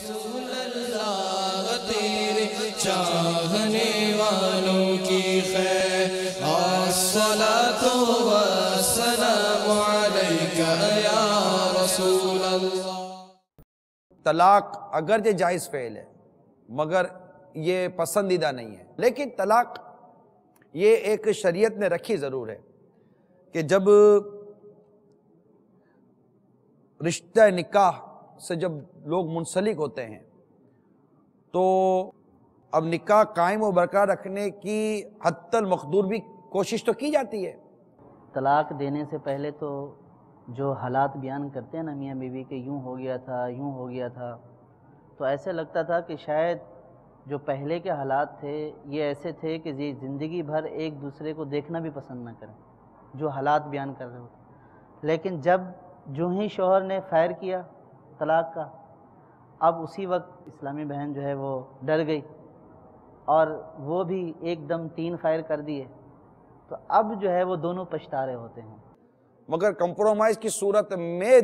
رسول اللہ تیرے چاہنے والوں کی خیر الصلاۃ والسلام علیک یا رسول اللہ۔ طلاق اگرچہ جائز فعل ہے مگر یہ پسندیدہ نہیں ہے، لیکن طلاق یہ ایک شریعت نے رکھی ضرور ہے کہ جب رشتہ نکاح سے جب لوگ منسلک ہوتے ہیں تو اب نکاح قائم و برقرار رکھنے کی حتی المقدور بھی کوشش تو کی جاتی ہے۔ طلاق دینے سے پہلے تو جو حالات بیان کرتے ہیں نا میاں بیوی کے، یوں ہو گیا تھا، یوں ہو گیا تھا، تو ایسے لگتا تھا کہ شاید جو پہلے کے حالات تھے یہ ایسے تھے کہ زندگی بھر ایک دوسرے کو دیکھنا بھی پسند نہ کریں، جو حالات بیان کر رہے ہوتے۔ لیکن جو ہی شوہر نے فائر کیا طلاق کا، اب اسی وقت اسلامی بہن جو ہے وہ ڈر گئی اور وہ بھی ایک دم 3 فائر کر دیے، تو اب جو ہے وہ دونوں پچھتا رہے ہوتے ہیں۔ مگر کمپرومائز کی صورت میں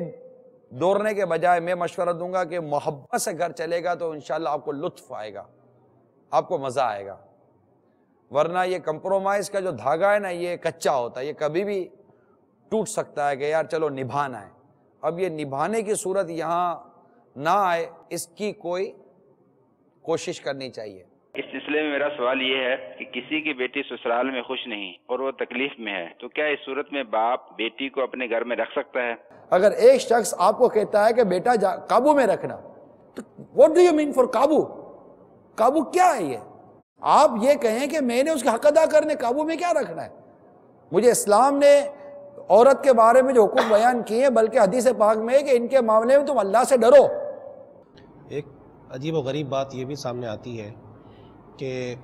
دوڑنے کے بجائے میں مشورہ دوں گا کہ محبت سے گھر چلے گا تو انشاءاللہ آپ کو لطف آئے گا، آپ کو مزہ آئے گا، ورنہ یہ کمپرومائز کا جو دھاگا ہے نا یہ کچا ہوتا ہے، یہ کبھی بھی ٹوٹ سکتا ہے کہ یار چلو نبھانا ہے۔ اب یہ نبھانے کی صورت یہاں نہ آئے، اس کی کوئی کوشش کرنی چاہیے۔ اس سلسلے میں میرا سوال یہ ہے کہ کسی کی بیٹی سسرال میں خوش نہیں اور وہ تکلیف میں ہے، تو کیا اس صورت میں باپ بیٹی کو اپنے گھر میں رکھ سکتا ہے؟ اگر ایک شخص آپ کو کہتا ہے کہ بیٹا قابو میں رکھنا، تو what do you mean for قابو؟ قابو کیا ہے یہ؟ آپ یہ کہیں کہ میں نے اس کے حق ادا کرنے، قابو میں کیا رکھنا ہے؟ مجھے اسلام نے عورت کے بارے میں جو حقوق بیان کیے ہیں بلکہ حدیث پاک میں ہے کہ ان کے معاملے میں تم اللہ سے ڈرو۔ ایک عجیب و غریب بات یہ بھی سامنے آتی ہے کہ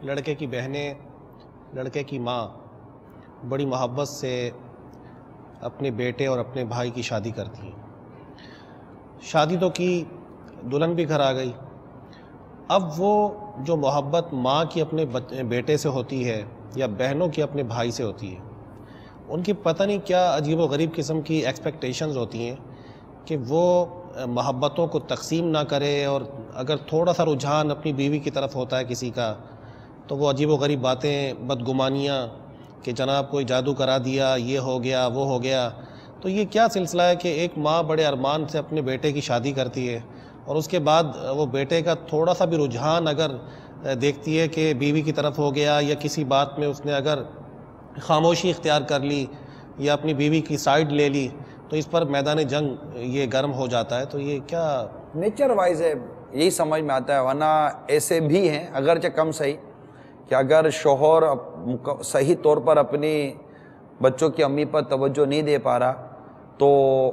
لڑکے کی بہنیں، لڑکے کی ماں بڑی محبت سے اپنے بیٹے اور اپنے بھائی کی شادی کرتی ہیں۔ شادی تو کی، دلہن بھی گھر آ گئی، اب وہ جو محبت ماں کی اپنے بیٹے سے ہوتی ہے یا بہنوں کی اپنے بھائی سے ہوتی ہے، ان کی پتہ نہیں کیا عجیب و غریب قسم کی ایکسپیکٹیشنز ہوتی ہیں کہ وہ محبتوں کو تقسیم نہ کرے، اور اگر تھوڑا سا رجحان اپنی بیوی کی طرف ہوتا ہے کسی کا تو وہ عجیب و غریب باتیں، بدگمانیاں کہ جناب کوئی جادو کرا دیا، یہ ہو گیا، وہ ہو گیا۔ تو یہ کیا سلسلہ ہے کہ ایک ماں بڑے ارمان سے اپنے بیٹے کی شادی کرتی ہے اور اس کے بعد وہ بیٹے کا تھوڑا سا بھی رجحان اگر دیکھتی ہے کہ بیوی کی طرف ہو گیا یا کسی بات میں اس نے اگر خاموشی اختیار کر لی یا اپنی بیوی کی سائیڈ لے لی تو اس پر میدان جنگ یہ گرم ہو جاتا ہے۔ تو یہ کیا نیچر وائز ہے، یہی سمجھ میں آتا ہے، ورنہ ایسے بھی ہیں اگرچہ کم صحیح کہ اگر شوہر صحیح طور پر اپنی بچوں کی امی پر توجہ نہیں دے پا رہا تو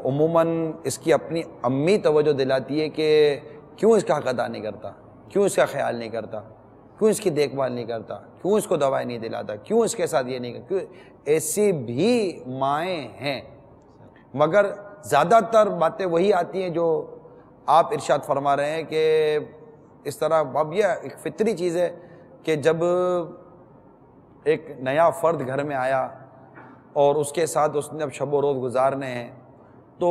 عموماً اس کی اپنی امی توجہ دلاتی ہے کہ کیوں اس کا حق ادا نہیں کرتا، کیوں اس کا خیال نہیں کرتا، کیوں اس کی دیکھ بھال نہیں کرتا، کیوں اس کو دوائی نہیں دلاتا، کیوں اس کے ساتھ یہ نہیں کرتا، کیوں؟ ایسی بھی مائیں ہیں، مگر زیادہ تر باتیں وہی آتی ہیں جو آپ ارشاد فرما رہے ہیں کہ اس طرح اب یہ ایک فطری چیز ہے کہ جب ایک نیا فرد گھر میں آیا اور اس کے ساتھ اس نے اب شب و روز گزارنے ہیں تو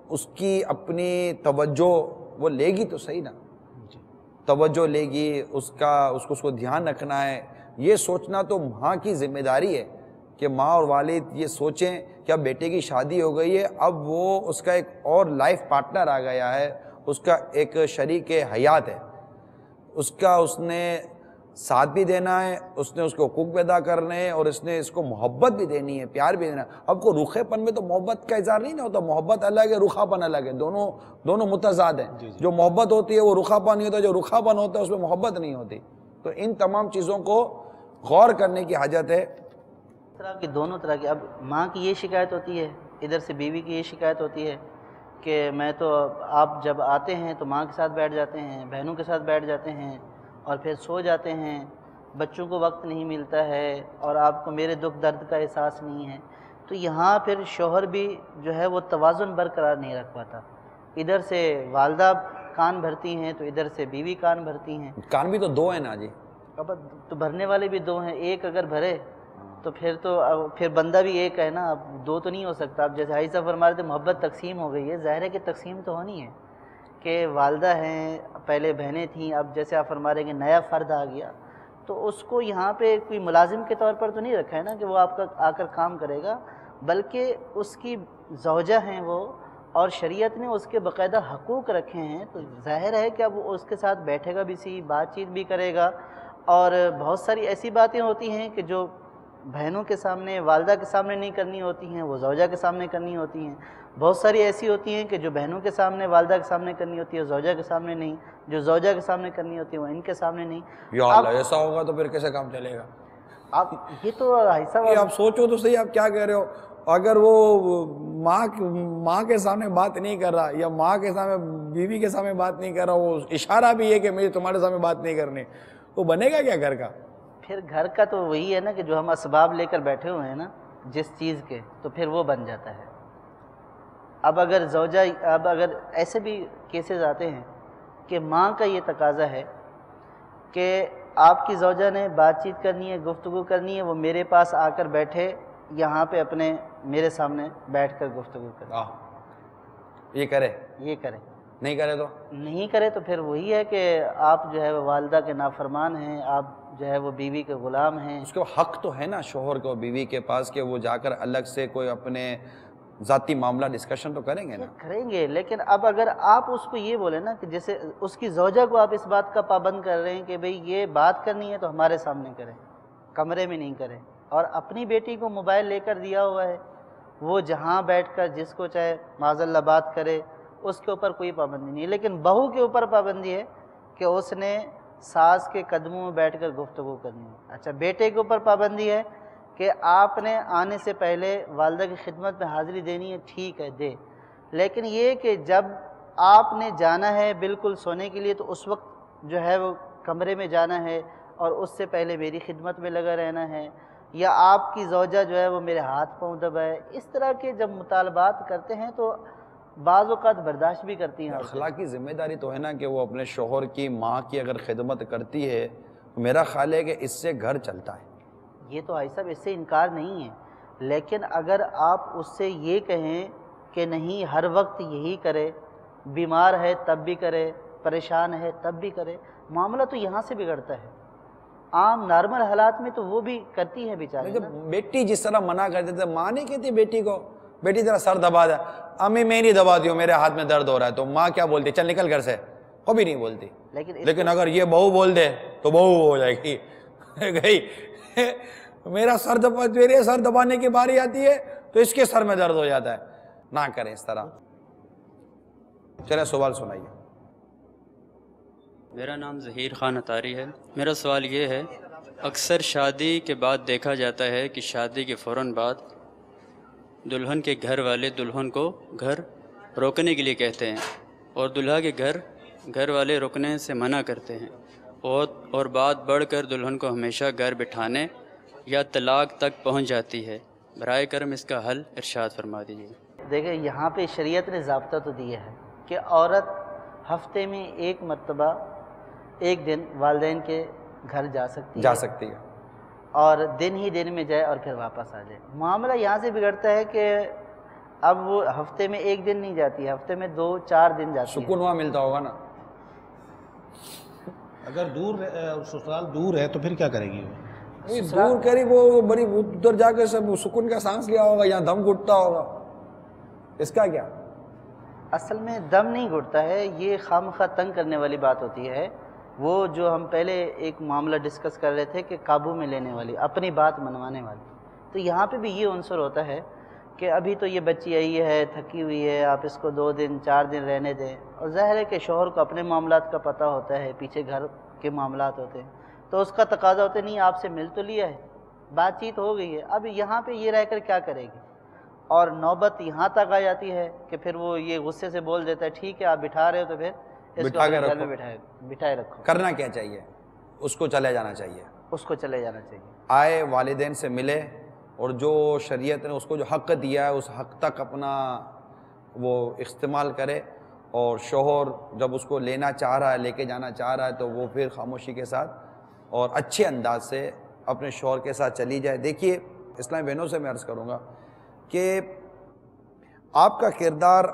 اس کی اپنی توجہ وہ لے گی تو صحیح نا، توجہ لے گی، اس کو دھیان رکھنا ہے، یہ سوچنا تو ماں کی ذمہ داری ہے کہ ماں اور والد یہ سوچیں کہ اب بیٹے کی شادی ہو گئی ہے، اب وہ اس کا ایک اور لائف پارٹنر آ گیا ہے، اس کا ایک شریک حیات ہے، اس نے ساتھ بھی دینا ہے، اس نے اس کو حقوق بھی ادا کرنے ہیں اور اس نے اس کو محبت بھی دینی ہے، پیار بھی دینا ہے۔ اب کو روکھے پن میں تو محبت کا اظہار نہیں ہوتا، محبت الگ ہے، روکھا پن الگ ہے، دونوں متضاد ہیں۔ جو محبت ہوتی ہے وہ روکھا پن نہیں ہوتا، جو روکھا پن ہوتا ہے اس میں محبت نہیں ہوتی۔ تو ان تمام چیزوں کو غور کرنے کی حاجت ہے۔ دونوں طرح کی، اب ماں کی یہ شکایت ہوتی ہے، ادھر سے بیوی کی یہ شکایت ہوتی ہے کہ میں تو آپ جب آتے ہیں تو ماں کے ساتھ بیٹھ جاتے ہیں، بہنوں کے ساتھ بیٹھ جاتے ہیں اور پھر سو جاتے ہیں، بچوں کو وقت نہیں ملتا ہے اور آپ کو میرے دکھ درد کا احساس نہیں ہے۔ تو یہاں پھر شوہر بھی جو ہے وہ توازن برقرار نہیں رکھ پاتا، ادھر سے والدہ کان بھرتی ہیں تو ادھر سے بیوی کان بھرتی ہیں۔ کان بھی تو دو ہیں نا جی، اب تو بھرنے والے بھی دو ہیں، ایک اگر بھرے تو پھر بندہ بھی ایک ہے نا، اب دو تو نہیں ہو سکتا۔ اب جیسے حاجی صاحب فرما رہے تھے محبت تقسیم ہو گئی ہے، ظاہر ہے کہ تقسیم تو ہونی ہے، کہ والدہ ہیں، پہلے بہنیں تھیں، اب جیسے آپ فرما رہے ہیں کہ نیا فرد آ گیا، تو اس کو یہاں پہ کوئی ملازم کے طور پر تو نہیں رکھا ہے نا کہ وہ آپ کا آ کر کام کرے گا، بلکہ اس کی زوجہ ہیں وہ، اور شریعت نے اس کے باقاعدہ حقوق رکھے ہیں، تو ظاہر ہے کہ اب وہ اس کے ساتھ بیٹھے گا بھی سی، بات چیت بھی کرے گا، اور بہت ساری ایسی باتیں ہوتی ہیں کہ جو بہنوں کے سامنے، والدہ کے سامنے نہیں کرنی ہوتی ہیں، وہ زوجہ کے سامنے کرنی ہوتی ہیں، بہت ساری ایسی ہوتی ہیں کہ جو بہنوں کے سامنے، والدہ کے سامنے کرنی ہوتی ہے، زوجہ کے سامنے نہیں، جو زوجہ کے سامنے کرنی ہوتی ہے وہ ان کے سامنے نہیں۔ یا اللہ، ایسا ہوگا تو پھر کیسے کام چلے گا؟ آپ یہ تو ایسا آپ سوچو تو صحیح، آپ کیا کہہ رہے ہو؟ اگر وہ ماں کے سامنے بات نہیں کر رہا، یا ماں کے سامنے، بیوی کے سامنے بات نہیں کر رہا، وہ اشارہ بھی ہے کہ مجھے تمہارے سامنے بات نہیں کرنی، وہ بنے گا کیا گھر کا؟ پھر گھر کا تو وہی ہے نا کہ جو ہم اسباب لے کر بیٹھے ہوئے ہیں نا جس چیز کے، تو پھر وہ بن جاتا ہے۔ اب اگر ایسے بھی کیسز آتے ہیں کہ ماں کا یہ تقاضا ہے کہ آپ کی زوجہ نے بات چیت کرنی ہے، گفتگو کرنی ہے، وہ میرے پاس آ کر بیٹھے، یہاں پہ اپنے میرے سامنے بیٹھ کر گفتگو کرے، یہ کرے، یہ کرے، نہیں کرے تو نہیں کرے تو پھر وہی ہے کہ آپ جو ہے وہ والدہ کے نافرمان ہیں، آپ جو ہے وہ بیوی کے غلام ہیں۔ اس کو حق تو ہے نا شوہر کو بیوی کے پاس کہ وہ جا کر الگ سے کوئی اپنے ذاتی معاملہ ڈسکشن تو کریں گے نا؟ کریں گے، لیکن اب اگر آپ اس کو یہ بولیں نا کہ جیسے اس کی زوجہ کو آپ اس بات کا پابند کر رہے ہیں کہ بھئی یہ بات کرنی ہے تو ہمارے سامنے کریں، کمرے میں نہیں کریں، اور اپنی بیٹی کو موبائل لے کر دیا ہوا ہے، وہ جہاں بیٹھ کر جس کو چاہے معاذ اللہ بات کرے، اس کے اوپر کوئی پابندی نہیں ہے، لیکن بہو کے اوپر پابندی ہے کہ اس نے ساس کے قدموں میں بیٹھ کر گفتگو کرنی ہے۔ اچھا، بیٹے کے اوپر پابندی ہے کہ آپ نے آنے سے پہلے والدہ کی خدمت میں حاضری دینی ہے، ٹھیک ہے دے، لیکن یہ کہ جب آپ نے جانا ہے بالکل سونے کے لیے تو اس وقت جو ہے وہ کمرے میں جانا ہے اور اس سے پہلے میری خدمت میں لگا رہنا ہے، یا آپ کی زوجہ جو ہے وہ میرے ہاتھ پاؤں دبائے، اس طرح کے جب مطالبات کرتے ہیں تو بعض اوقات برداشت بھی کرتی ہیں۔ اخلاقی ذمہ داری تو ہے نا کہ وہ اپنے شوہر کی، ماں کی اگر خدمت کرتی ہے تو میرا خیال ہے کہ اس سے گھر چلتا ہے۔ یہ تو بھائی صاحب اس سے انکار نہیں ہے، لیکن اگر آپ اس سے یہ کہیں کہ نہیں ہر وقت یہی کرے، بیمار ہے تب بھی کرے، پریشان ہے تب بھی کرے، معاملہ تو یہاں سے بگڑتا ہے۔ عام نارمل حالات میں تو وہ بھی کرتی ہے بیچاری۔ جب بیٹی جس طرح منع کر دیتے، ماں نہیں کہتی بیٹی کو بیٹی ذرا سر دبا دے، امی میں نہیں دباتی ہوں، میرے ہاتھ میں درد ہو رہا ہے، تو ماں کیا بولتی؟ چل نکل گھر سے، وہ بھی نہیں بولتی۔ لیکن اگر یہ بہو بول دے تو بہو ہو جائے گی، گئی میرا میرے سر دبانے کی باری آتی ہے تو اس کے سر میں درد ہو جاتا ہے۔ نہ کریں اس طرح۔ چلیں سوال سنائیے۔ میرا نام ظہیر خان اتاری ہے۔ میرا سوال یہ ہے، اکثر شادی کے بعد دیکھا جاتا ہے کہ شادی کے فوراً بعد دلہن کے گھر والے دلہن کو گھر روکنے کے لیے کہتے ہیں، اور دلہا کے گھر والے رکنے سے منع کرتے ہیں، اور بات بڑھ کر دلہن کو ہمیشہ گھر بٹھانے یا طلاق تک پہنچ جاتی ہے۔ برائے کرم اس کا حل ارشاد فرما دیجیے۔ دیکھیں یہاں پہ شریعت نے ضابطہ تو دیا ہے کہ عورت ہفتے میں ایک مرتبہ ایک دن والدین کے گھر جا سکتی ہے اور دن ہی دن میں جائے اور پھر واپس آ جائے۔ معاملہ یہاں سے بگڑتا ہے کہ اب وہ ہفتے میں ایک دن نہیں جاتی ہے، ہفتے میں 2-4 دن جاتی ہے۔ سکون وہاں ملتا ہوگا نا۔ اگر سسرال دور ہے تو پھر کیا کرے گی؟ دور کری وہ بڑی ادھر جا کے سب سکون کا سانس لیا ہوگا، یا دم گھٹتا ہوگا، اس کا کیا؟ اصل میں دم نہیں گھٹتا ہے، یہ خامخواہ تنگ کرنے والی بات ہوتی ہے۔ وہ جو ہم پہلے ایک معاملہ ڈسکس کر رہے تھے کہ قابو میں لینے والی، اپنی بات منوانے والی، تو یہاں پہ بھی یہ عنصر ہوتا ہے کہ ابھی تو یہ بچی آئی ہے، تھکی ہوئی ہے، آپ اس کو 2-4 دن رہنے دیں، اور ظاہر ہے کہ شوہر کو اپنے معاملات کا پتہ ہوتا ہے، پیچھے گھر کے معاملات ہوتے ہیں، تو اس کا تقاضا ہوتا ہے نہیں آپ سے مل تو لیا ہے، بات چیت ہو گئی ہے، اب یہاں پہ یہ رہ کر کیا کرے گی؟ اور نوبت یہاں تک آ جاتی ہے کہ پھر وہ یہ غصے سے بول دیتا ہے ٹھیک ہے آپ بٹھا رہے ہو تو پھر اس کو اپنے گھر میں بٹھائے رکھو۔ کرنا کیا چاہیے؟ اس کو چلے جانا چاہیے، اس کو چلے جانا چاہیے، آئے والدین سے ملے، اور جو شریعت نے اس کو جو حق دیا ہے اس حق تک اپنا وہ استعمال کرے، اور شوہر جب اس کو لینا چاہ رہا ہے، لے کے جانا چاہ رہا ہے، تو وہ پھر خاموشی کے ساتھ اور اچھے انداز سے اپنے شوہر کے ساتھ چلی جائے۔ دیکھیے اسلامی بہنوں سے میں عرض کروں گا کہ آپ کا کردار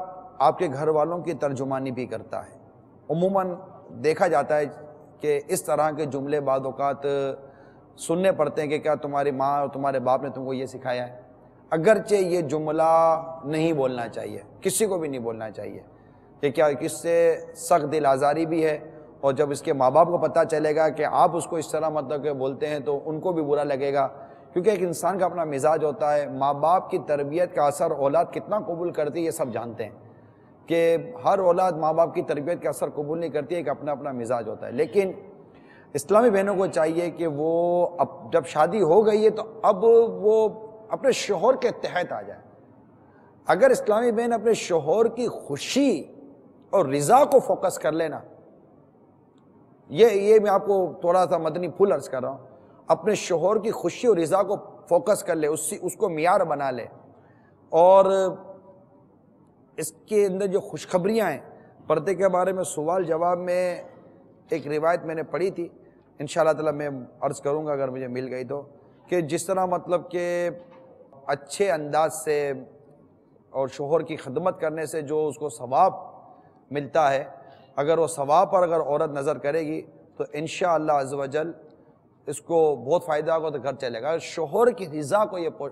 آپ کے گھر والوں کی ترجمانی بھی کرتا ہے۔ عموماً دیکھا جاتا ہے کہ اس طرح کے جملے بعض اوقات سننے پڑتے ہیں کہ کیا تمہاری ماں اور تمہارے باپ نے تم کو یہ سکھایا ہے. اگرچہ یہ جملہ نہیں بولنا چاہیے, کسی کو بھی نہیں بولنا چاہیے, کہ کیا اس سے سخت دل آزاری بھی ہے, اور جب اس کے ماں باپ کو پتہ چلے گا کہ آپ اس کو اس طرح مطلب کہ بولتے ہیں تو ان کو بھی برا لگے گا, کیونکہ ایک انسان کا اپنا مزاج ہوتا ہے. ماں باپ کی تربیت کا اثر اولاد کتنا قبول کرتی ہے یہ سب جانتے ہیں, کہ ہر اولاد ماں باپ کی تربیت کا اثر قبول نہیں کرتی ہے, ایک اپنا اپنا مزاج ہوتا ہے. لیکن اسلامی بہنوں کو چاہیے کہ وہ اب جب شادی ہو گئی ہے تو اب وہ اپنے شوہر کے تحت آ جائے. اگر اسلامی بہن اپنے شوہر کی خوشی اور رضا کو فوکس کر لینا, یہ میں آپ کو تھوڑا سا مدنی پھول عرض کر رہا ہوں, اپنے شوہر کی خوشی اور رضا کو فوکس کر لے, اس کو معیار بنا لے, اور اس کے اندر جو خوشخبریاں ہیں پردے کے بارے میں سوال جواب میں ایک روایت میں نے پڑھی تھی, انشاءاللہ تعالی میں عرض کروں گا اگر مجھے مل گئی تو, کہ جس طرح مطلب کہ اچھے انداز سے اور شوہر کی خدمت کرنے سے جو اس کو ثواب ملتا ہے, اگر وہ ثواب پر اگر عورت نظر کرے گی تو انشاءاللہ عز و جل اس کو بہت فائدہ ہوگا, تو گھر چلے گا. شوہر کی رضا کو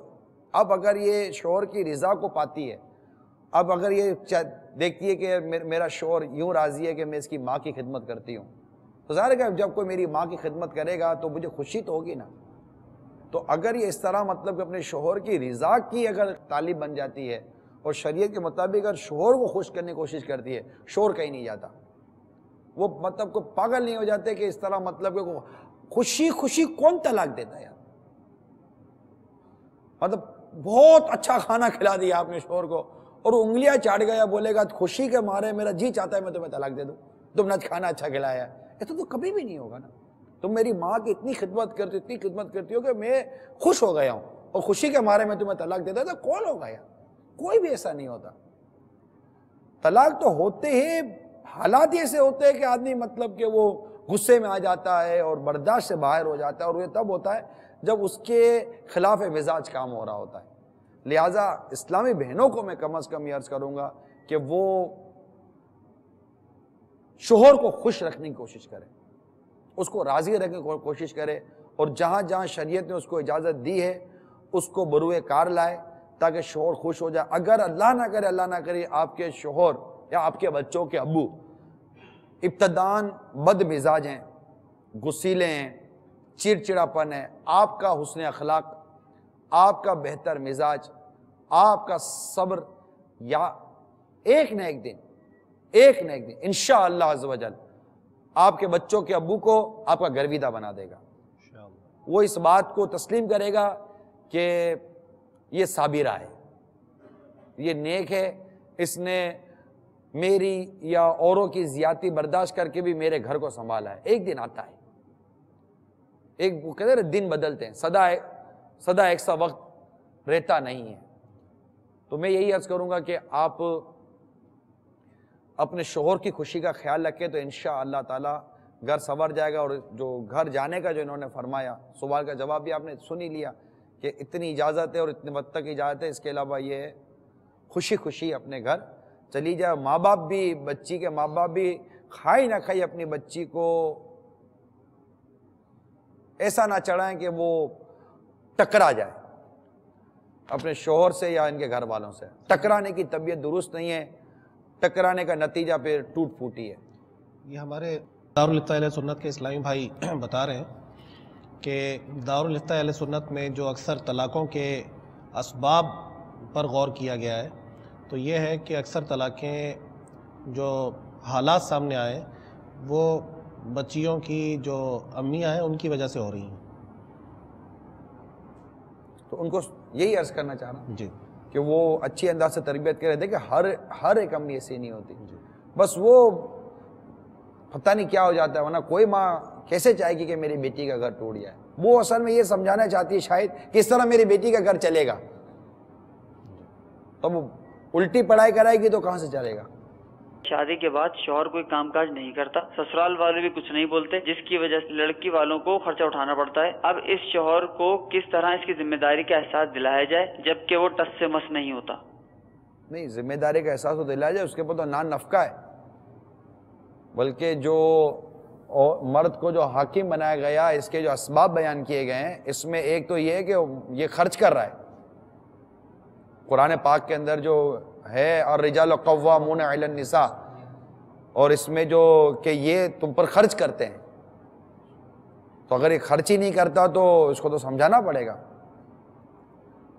اب اگر یہ شوہر کی رضا کو پاتی ہے, اب اگر یہ دیکھتی ہے کہ میرا شوہر یوں راضی ہے کہ میں اس کی ماں کی خدمت کرتی ہوں, تو ظاہر ہے کہ جب کوئی میری ماں کی خدمت کرے گا تو مجھے خوشی تو ہوگی نا. تو اگر یہ اس طرح مطلب کہ اپنے شوہر کی رضا کی اگر طالب بن جاتی ہے اور شریعت کے مطابق اگر شوہر کو خوش کرنے کی کوشش کرتی ہے, شوہر کہیں نہیں جاتا, وہ مطلب کو پاگل نہیں ہو جاتے کہ اس طرح مطلب کہ خوشی کون طلاق دیتا ہے یار. مطلب بہت اچھا کھانا کھلا دیا آپ نے شوہر کو اور وہ انگلیاں چاٹ گیا, بولے گا خوشی کے مارے میرا جی چاہتا ہے میں تمہیں طلاق دے دوں, تم نے کھانا اچھا کھلایا. ایسا تو کبھی بھی نہیں ہوگا نا. تم میری ماں کی اتنی خدمت کرتی ہو کہ میں خوش ہو گیا ہوں اور خوشی کے مارے میں تمہیں طلاق دیتا تو کون ہوگا یار؟ کوئی بھی ایسا نہیں ہوتا. طلاق تو ہوتے ہی حالات ایسے ہوتے ہیں کہ آدمی مطلب کہ وہ غصے میں آ جاتا ہے اور برداشت سے باہر ہو جاتا ہے, اور یہ تب ہوتا ہے جب اس کے خلاف مزاج کام ہو رہا ہوتا ہے. لہٰذا اسلامی بہنوں کو میں کم از کم یہ عرض کروں گا کہ وہ شوہر کو خوش رکھنے کی کوشش کرے, اس کو راضی رکھنے کی کوشش کرے, اور جہاں جہاں شریعت نے اس کو اجازت دی ہے اس کو بروئے کار لائے تاکہ شوہر خوش ہو جائے. اگر اللہ نہ کرے آپ کے شوہر یا آپ کے بچوں کے ابو ابتدان بد مزاج ہیں, غصیلے ہیں, چڑچڑاپن ہے, آپ کا حسن اخلاق, آپ کا بہتر مزاج, آپ کا صبر, یا ایک نہ ایک دن انشاءاللہ عز و جل آپ کے بچوں کے ابو کو آپ کا گرویدہ بنا دے گا. وہ اس بات کو تسلیم کرے گا کہ یہ صابرہ ہے, یہ نیک ہے, اس نے میری یا اوروں کی زیادتی برداشت کر کے بھی میرے گھر کو سنبھالا ہے. ایک دن آتا ہے, ایک وہ کہتے ہیں دن بدلتے ہیں, سدا ایک سا وقت رہتا نہیں ہے. تو میں یہی عرض کروں گا کہ آپ اپنے شوہر کی خوشی کا خیال رکھیں تو انشاءاللہ تعالی گھر سنور جائے گا. اور جو گھر جانے کا جو انہوں نے فرمایا, سوال کا جواب بھی آپ نے سن ہی لیا کہ اتنی اجازت ہے اور اتنے وقت تک اجازت ہے, اس کے علاوہ یہ خوشی اپنے گھر چلی جائے. ماں باپ بھی, بچی کے ماں باپ بھی کھائی نہ کھائی اپنی بچی کو ایسا نہ چڑھائیں کہ وہ ٹکرا جائے اپنے شوہر سے یا ان کے گھر والوں سے. ٹکرانے کی طبیعت درست نہیں ہے, ٹکرانے کا نتیجہ پھر ٹوٹ پھوٹی ہے. یہ ہمارے دارالفتہ اہل سنت کے اسلامی بھائی بتا رہے ہیں کہ دارالفتہ اہل سنت میں جو اکثر طلاقوں کے اسباب پر غور کیا گیا ہے تو یہ ہے کہ اکثر طلاقیں جو حالات سامنے آئے وہ بچیوں کی جو امیاں ہیں ان کی وجہ سے ہو رہی ہیں. تو ان کو یہی عرض کرنا چاہ رہا ہوں جی کہ وہ اچھی انداز سے تربیت کرے. دیکھیں ہر ایک امی ایسی نہیں ہوتی, بس وہ پتہ نہیں کیا ہو جاتا ہے, ورنہ کوئی ماں کیسے چاہے گی کہ میری بیٹی کا گھر ٹوٹ جائے. وہ اصل میں یہ سمجھانا چاہتی ہے شاید کہ اس طرح میری بیٹی کا گھر چلے گا, تو وہ الٹی پڑھائی کرائے گی تو کہاں سے چلے گا. شادی کے بعد شوہر کوئی کام کاج نہیں کرتا, سسرال والے بھی کچھ نہیں بولتے, جس کی وجہ سے لڑکی والوں کو خرچہ اٹھانا پڑتا ہے. اب اس شوہر کو کس طرح اس کی ذمہ داری کا احساس دلایا جائے جبکہ وہ ٹس سے مس نہیں ہوتا؟ نہیں, ذمہ داری کا احساس تو دلایا جائے, اس کے اوپر تو نان نفقہ ہے. بلکہ جو مرد کو جو حاکم بنایا گیا، اس کے جو اسباب بیان کیے گئے ہیں، اس میں ایک تو یہ ہے کہ یہ خرچ کر رہا ہے. قرآن پاک کے اندر جو ہے الرجال قوامون علی النساء، اور اس میں جو کہ یہ تم پر خرچ کرتے ہیں، تو اگر یہ خرچ ہی نہیں کرتا تو اس کو تو سمجھانا پڑے گا.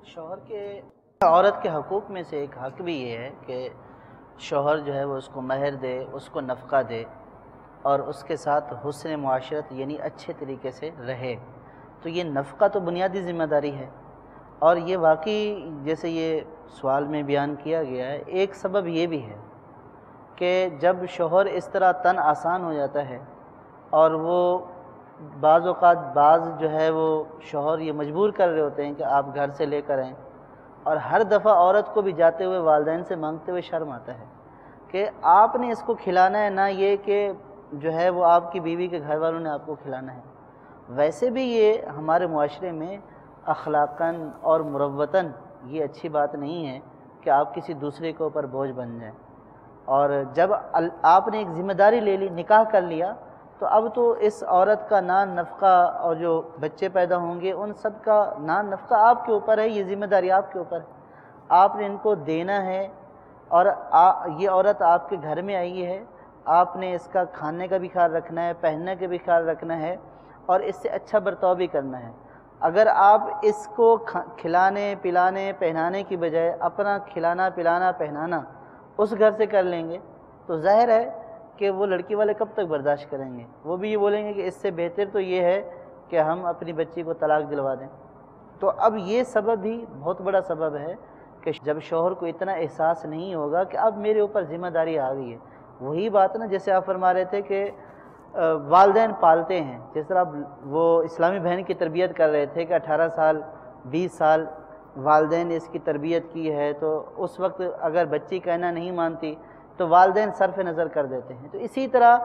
شوہر کے عورت کے حقوق میں سے ایک حق بھی یہ ہے کہ شوہر جو ہے وہ اس کو مہر دے، اس کو نفقہ دے، اور اس کے ساتھ حسن معاشرت یعنی اچھے طریقے سے رہے. تو یہ نفقہ تو بنیادی ذمہ داری ہے، اور یہ واقعی جیسے یہ سوال میں بیان کیا گیا ہے، ایک سبب یہ بھی ہے کہ جب شوہر اس طرح تن آسان ہو جاتا ہے، اور وہ بعض اوقات جو ہے وہ شوہر یہ مجبور کر رہے ہوتے ہیں کہ آپ گھر سے لے کر آئیں، اور ہر دفعہ عورت کو بھی جاتے ہوئے والدین سے مانگتے ہوئے شرم آتا ہے کہ آپ نے اس کو کھلانا ہے، نہ یہ کہ جو ہے وہ آپ کی بیوی کے گھر والوں نے آپ کو کھلانا ہے. ویسے بھی یہ ہمارے معاشرے میں اخلاقاً اور مروتاً یہ اچھی بات نہیں ہے کہ آپ کسی دوسرے کے اوپر بوجھ بن جائیں. اور جب آپ نے ایک ذمہ داری لے لی، نکاح کر لیا، تو اب تو اس عورت کا نان نفقہ اور جو بچے پیدا ہوں گے ان سب کا نان نفقہ آپ کے اوپر ہے، یہ ذمہ داری آپ کے اوپر ہے. آپ نے ان کو دینا ہے، اور یہ عورت آپ کے گھر میں آئی ہے، آپ نے اس کا کھانے کا بھی خیال رکھنا ہے، پہننے کا بھی خیال رکھنا ہے، اور اس سے اچھا برتاؤ بھی کرنا ہے. اگر آپ اس کو کھلانے پلانے پہنانے کی بجائے اپنا کھلانا پلانا پہنانا اس گھر سے کر لیں گے تو ظاہر ہے کہ وہ لڑکی والے کب تک برداشت کریں گے. وہ بھی یہ بولیں گے کہ اس سے بہتر تو یہ ہے کہ ہم اپنی بچی کو طلاق دلوا دیں. تو اب یہ سبب بھی بہت بڑا سبب ہے کہ جب شوہر کو اتنا احساس نہیں ہوگا کہ اب میرے اوپر ذمہ داری آ گئی ہے. وہی بات نا جیسے آپ فرما رہے تھے کہ والدین پالتے ہیں، جس طرح وہ اسلامی بہن کی تربیت کر رہے تھے کہ 18 سال 20 سال والدین نے اس کی تربیت کی ہے، تو اس وقت اگر بچی کہنا نہیں مانتی تو والدین صرف نظر کر دیتے ہیں. تو اسی طرح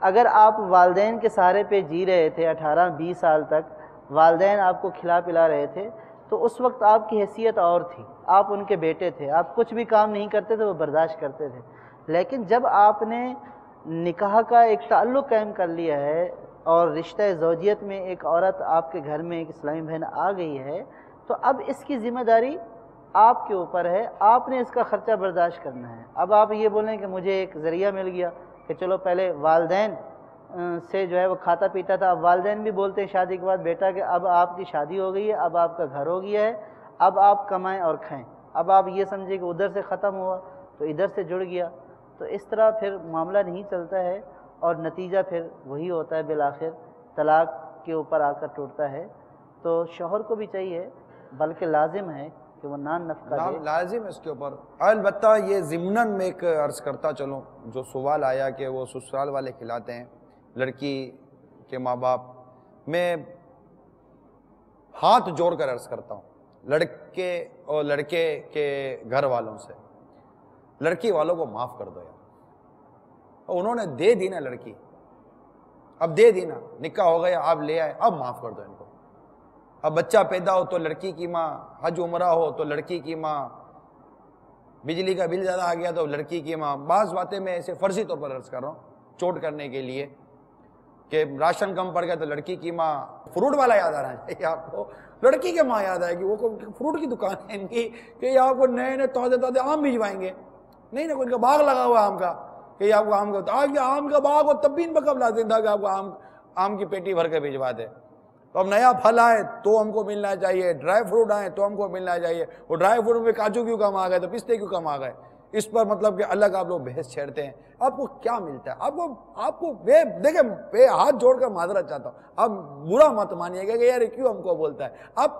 اگر آپ والدین کے سہارے پہ جی رہے تھے 18-20 سال تک، والدین آپ کو کھلا پلا رہے تھے، تو اس وقت آپ کی حیثیت اور تھی، آپ ان کے بیٹے تھے، آپ کچھ بھی کام نہیں کرتے تھے، وہ برداشت کرتے تھے. لیکن جب آپ نے نکاح کا ایک تعلق قائم کر لیا ہے اور رشتہ زوجیت میں ایک عورت آپ کے گھر میں ایک اسلامی بہن آ گئی ہے، تو اب اس کی ذمہ داری آپ کے اوپر ہے، آپ نے اس کا خرچہ برداشت کرنا ہے. اب آپ یہ بولیں کہ مجھے ایک ذریعہ مل گیا کہ چلو پہلے والدین سے جو ہے وہ کھاتا پیتا تھا، اب والدین بھی بولتے ہیں شادی کے بعد بیٹا کہ اب آپ کی شادی ہو گئی ہے، اب آپ کا گھر ہو گیا ہے، اب آپ کمائیں اور کھائیں. اب آپ یہ سمجھیں کہ ادھر سے ختم ہوا تو ادھر سے جڑ گیا. تو اس طرح پھر معاملہ نہیں چلتا ہے، اور نتیجہ پھر وہی ہوتا ہے، بالآخر طلاق کے اوپر آ کر ٹوٹتا ہے. تو شوہر کو بھی چاہیے، بلکہ لازم ہے کہ وہ نان نفقہ دے. لازم ہے اس کے اوپر. البتہ یہ ضمناً میں ایک عرض کرتا چلوں، جو سوال آیا کہ وہ سسرال والے کھلاتے ہیں لڑکی کے ماں باپ، میں ہاتھ جوڑ کر عرض کرتا ہوں لڑکے اور لڑکے کے گھر والوں سے، لڑکی والوں کو معاف کر دو یار. اور انہوں نے دے دی نا لڑکی، اب دے دی نا، نکاح ہو گیا، آپ لے آئے، اب معاف کر دو ان کو. اب بچہ پیدا ہو تو لڑکی کی ماں، حج عمرہ ہو تو لڑکی کی ماں، بجلی کا بل زیادہ آ گیا تو لڑکی کی ماں. بعض باتیں میں ایسے فرضی طور پر عرض کر رہا ہوں چوٹ کرنے کے لیے، کہ راشن کم پڑ گیا تو لڑکی کی ماں. فروٹ والا یاد آ رہا ہے آپ کو، لڑکی کے ماں یاد آئے گی، وہ فروٹ کی دکان ہے ان کی، کہ یہ آپ کو نئے نئے تازے تازے آم بھجوائیں گے. نہیں کوئی ان کا باغ لگا ہوا آم کا، کہ آپ کو آم کا، آج آم کا باغ ہو تب بھی ان پر کب لازم تھا کہ آپ کو آم کی پیٹی بھر کے بھجوا دے. تو اب نیا پھل آئے تو ہم کو ملنا چاہیے، ڈرائی فروٹ آئے تو ہم کو ملنا چاہیے. وہ ڈرائی فروٹ میں کاجو کیوں کم آ گئے تو پستے کیوں کم آ گئے، اس پر مطلب کہ الگ آپ لوگ بحث چھیڑتے ہیں. آپ کو کیا ملتا ہے؟ آپ کو دیکھیں ہاتھ جوڑ کر معذرت چاہتا ہوں، اب برا مت مانیے گا کہ یار کیوں ہم کو بولتا ہے. اب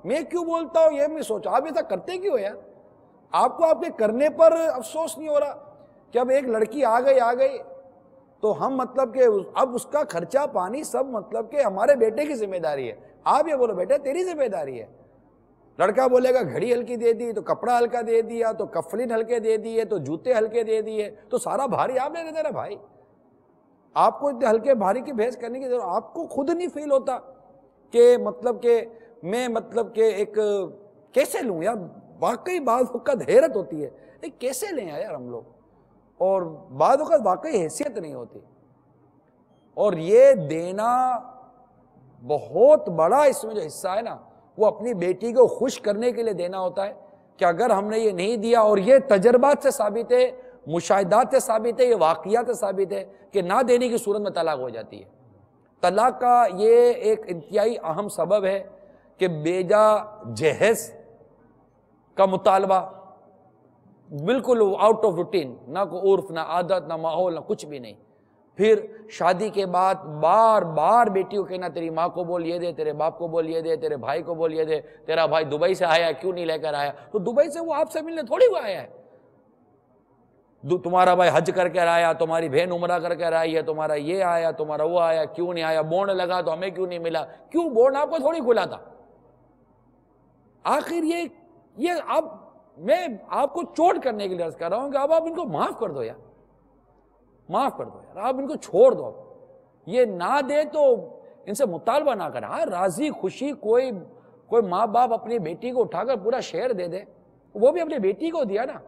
میں کیوں بولتا ہوں یہ میں سوچا، آپ ایسا کرتے کیوں یار؟ آپ کو آپ کے کرنے پر افسوس نہیں ہو رہا کہ اب ایک لڑکی آ گئی تو ہم مطلب کہ اب اس کا خرچہ پانی سب مطلب کہ ہمارے بیٹے کی ذمہ داری ہے. آپ یہ بولو بیٹا تیری ذمہ داری ہے. لڑکا بولے گا گھڑی ہلکی دے دی تو کپڑا ہلکا دے دیا، تو کفلین ہلکے دے دیے، تو جوتے ہلکے دے دیے، تو سارا بھاری آپ نے دے رہا. بھائی آپ کو اتنے ہلکے بھاری کی بحث کرنے کی ضرورت، آپ کو خود نہیں فیل ہوتا کہ مطلب کہ میں مطلب کہ ایک کیسے لوں یار؟ واقعی بعض وقت حیرت ہوتی ہے کیسے لیں یار ہم لوگ، اور بعض اوقات واقعی حیثیت نہیں ہوتی. اور یہ دینا بہت بڑا اس میں جو حصہ ہے نا وہ اپنی بیٹی کو خوش کرنے کے لیے دینا ہوتا ہے کہ اگر ہم نے یہ نہیں دیا، اور یہ تجربات سے ثابت ہے، مشاہدات سے ثابت ہے، یہ واقعات سے ثابت ہے کہ نہ دینے کی صورت میں طلاق ہو جاتی ہے۔ طلاق کا یہ ایک انتہائی اہم سبب ہے کہ بیجا جہیز کا مطالبہ، بالکل آؤٹ آف روٹین، نہ کوئی عرف، نہ عادت، نہ ماحول، نہ کچھ بھی نہیں۔ پھر شادی کے بعد بار بار بیٹی کو کہنا تیری ماں کو بول یہ دے، تیرے باپ کو بول یہ دے، تیرے بھائی کو بول یہ دے، تیرا بھائی دبئی سے آیا کیوں نہیں لے کر آیا؟ تو دبئی سے وہ آپ سے ملنے تھوڑی وہ آیا ہے، تمہارا بھائی حج کر کے آیا، تمہاری بہن عمرہ کر کے آئی ہے، تمہارا یہ آیا، تمہارا وہ آیا، کیوں نہیں آیا؟ بونڈ لگا تو ہمیں کیوں نہیں ملا؟ کیوں بونڈ آپ کو تھوڑی کھلا تھا؟ آخر یہ اب میں آپ کو چوٹ کرنے کے لیے عرض کر رہا ہوں کہ اب آپ ان کو معاف کر دو یار، معاف کر دو یار، آپ ان کو چھوڑ دو۔ یہ نہ دے تو ان سے مطالبہ نہ کریں۔ ہاں راضی خوشی کوئی ماں باپ اپنی بیٹی کو اٹھا کر پورا شہر دے دے، وہ بھی اپنی بیٹی کو دیا نا۔